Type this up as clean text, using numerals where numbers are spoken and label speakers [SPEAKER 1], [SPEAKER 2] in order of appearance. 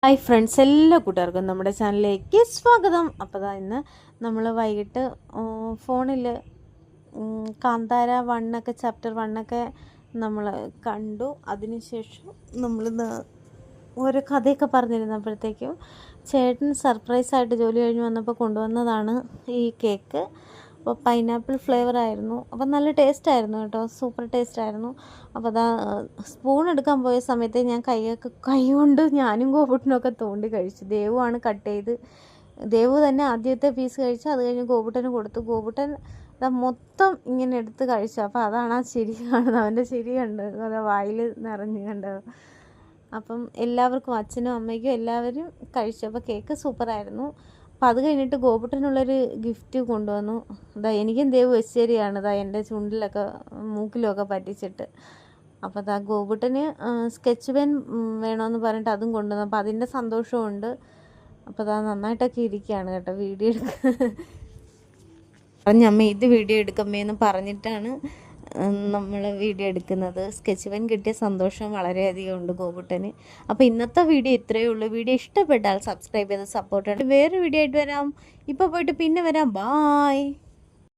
[SPEAKER 1] Hi friends, എല്ലാ കൂട്ടുകാർക്കും നമ്മുടെ ചാനലിലേക്ക് സ്വാഗതം. അപ്പോൾ ഇന്ന് നമ്മൾ വൈകിട്ട് ഫോണിൽ കാന്താര 1 ചാപ്റ്റർ 1 നമ്മൾ കണ്ടു. അതിനുശേഷം നമ്മളിന്ന് ഓരോ കഥയൊക്കെ പറഞ്ഞിരുന്നപ്പോഴത്തേക്കും ചേട്ടൻ സർപ്രൈസായിട്ട് ജോലി കഴിഞ്ഞ് വന്നപ്പോൾ കൊണ്ടുവന്നതാണ് ഈ കേക്ക്. അപ്പോൾ പൈനാപ്പിൾ ഫ്ലേവർ ആയിരുന്നു. അപ്പോൾ നല്ല ടേസ്റ്റായിരുന്നു കേട്ടോ, സൂപ്പർ ടേസ്റ്റായിരുന്നു. അപ്പോൾ സ്പൂൺ എടുക്കാൻ പോയ സമയത്ത് ഞാൻ കൈ കൊണ്ട് ഞാനും ഗോപുട്ടനൊക്കെ തോണ്ടി കഴിച്ചു. ദേവുവാണ് കട്ട് ചെയ്ത്, ദേവു തന്നെ ആദ്യത്തെ പീസ് കഴിച്ചു. അത് കഴിഞ്ഞ് ഗോപുട്ടന് കൊടുത്തു. ഗോപുട്ടൻ മൊത്തം ഇങ്ങനെ എടുത്ത് കഴിച്ചു. അപ്പോൾ അതാണ് ആ ചിരി കാണുന്നത്, അവൻ്റെ ചിരി കണ്ടത്, അത് വായിൽ നിറഞ്ഞു കണ്ടത്. അപ്പം എല്ലാവർക്കും, അച്ഛനും അമ്മയ്ക്കും എല്ലാവരും കഴിച്ചു. അപ്പോൾ കേക്ക് സൂപ്പറായിരുന്നു. അപ്പോൾ അത് കഴിഞ്ഞിട്ട് ഗോപുട്ടനുള്ളൊരു ഗിഫ്റ്റ് കൊണ്ടുവന്നു. എനിക്കും ദേവ് വെച്ചേരിയാണ് എൻ്റെ ചുണ്ടിലൊക്കെ മൂക്കിലൊക്കെ പറ്റിച്ചിട്ട്. അപ്പോൾ ഗോപുട്ടന് സ്കെച്ച് പെൻ വേണമെന്ന് പറഞ്ഞിട്ട് അതും കൊണ്ടുവന്നു. അപ്പോൾ അതിൻ്റെ സന്തോഷമുണ്ട്. അപ്പോൾ നന്നായിട്ടൊക്കെ ഇരിക്കുകയാണ് കേട്ടോ. വീഡിയോ പറഞ്ഞമ്മ ഇത് വീഡിയോ എടുക്കമ്മേന്ന് പറഞ്ഞിട്ടാണ് നമ്മൾ വീഡിയോ എടുക്കുന്നത്. സ്കെച്ച് പെൻ കിട്ടിയ സന്തോഷം വളരെയധികം ഉണ്ട് ഗോപുട്ടന്. അപ്പോൾ ഇന്നത്തെ വീഡിയോ ഇത്രയേ ഉള്ളൂ. വീഡിയോ ഇഷ്ടപ്പെട്ടാൽ സബ്സ്ക്രൈബ് ചെയ്ത് സപ്പോർട്ട് ചെയ്യണം. വേറെ വീഡിയോ ആയിട്ട് വരാം. ഇപ്പോൾ പോയിട്ട് പിന്നെ വരാം. ബായ്.